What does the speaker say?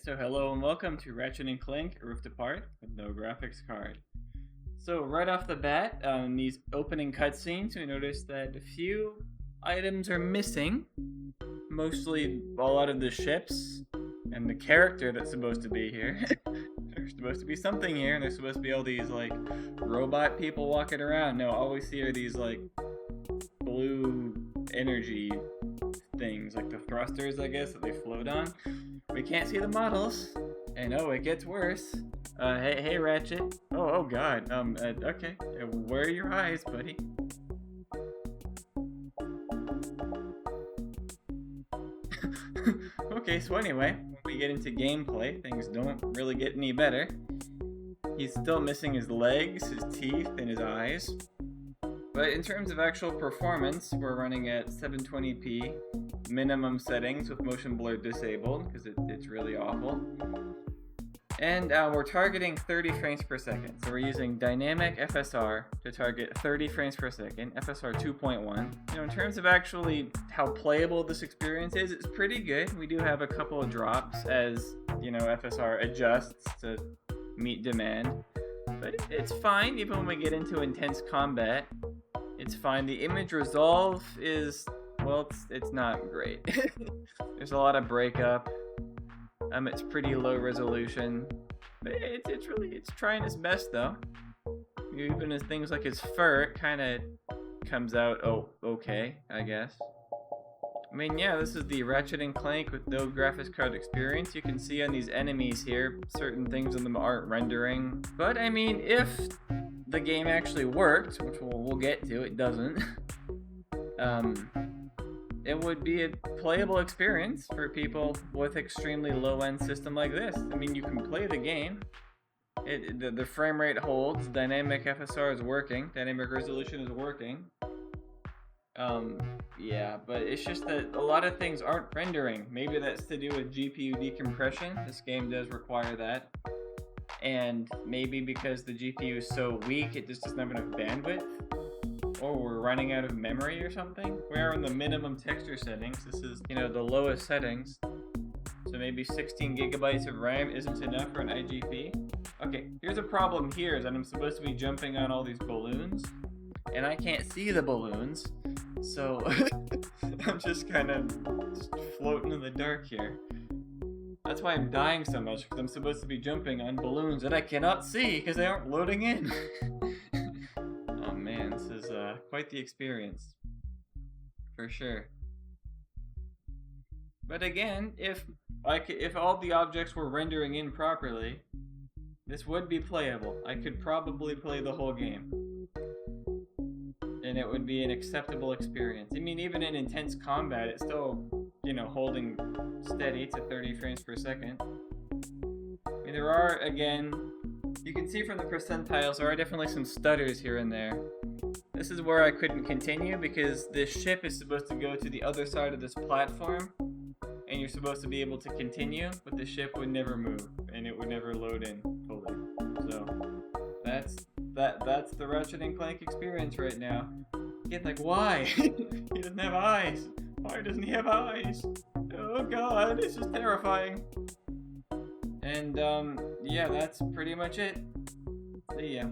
So hello and welcome to Ratchet and Clank Rift Apart with no graphics card. So right off the bat, in these opening cutscenes, we notice that a few items are missing. Mostly a lot of the ships and the character that's supposed to be here. There's supposed to be something here, and there's supposed to be all these like robot people walking around. No, all we see are these like blue energy things, like the thrusters, I guess, that they float on. We can't see the models, and oh, it gets worse. Hey, Ratchet. Oh, God. Okay. Where are your eyes, buddy? Okay, so anyway, when we get into gameplay, things don't really get any better. He's still missing his legs, his teeth, and his eyes. But in terms of actual performance, we're running at 720p minimum settings with motion blur disabled because it's really awful. And we're targeting 30 frames per second. So we're using dynamic FSR to target 30 frames per second, FSR 2.1. You know, in terms of actually how playable this experience is, it's pretty good. We do have a couple of drops as, you know, FSR adjusts to meet demand. But it's fine even when we get into intense combat. It's fine. The image resolve is, well, it's not great. There's a lot of breakup. It's pretty low resolution. But it's trying its best though. Even as things like his fur, it kind of comes out okay, I guess. I mean, yeah, this is the Ratchet and Clank with no graphics card experience. You can see on these enemies here, certain things in them aren't rendering. But I mean, if the game actually worked, which we'll get to, it doesn't. It would be a playable experience for people with extremely low-end system like this. I mean, you can play the game. The frame rate holds. Dynamic FSR is working. Dynamic resolution is working. Yeah, but it's just that a lot of things aren't rendering. Maybe that's to do with GPU decompression. This game does require that. And maybe because the GPU is so weak, it just doesn't have enough bandwidth. Or we're running out of memory or something. We are in the minimum texture settings. This is, you know, the lowest settings. So maybe 16 gigabytes of RAM isn't enough for an IGP. Okay, here's a problem here is that I'm supposed to be jumping on all these balloons. And I can't see the balloons. So I'm just kind of floating in the dark here. That's why I'm dying so much, because I'm supposed to be jumping on balloons that I cannot see because they aren't loading in. Oh man, this is quite the experience. For sure. But again, if all the objects were rendering in properly, this would be playable. I could probably play the whole game. And it would be an acceptable experience. I mean, even in intense combat, it's still, you know, holding steady to 30 frames per second. I mean, there are, again, you can see from the percentiles, there are definitely some stutters here and there. This is where I couldn't continue because this ship is supposed to go to the other side of this platform, and you're supposed to be able to continue, but the ship would never move, and it would never load in fully. So, that's the Ratchet and Clank experience right now. Get like, why? He doesn't have eyes. Why doesn't he have eyes? Oh god, this is terrifying. And yeah, that's pretty much it. See ya.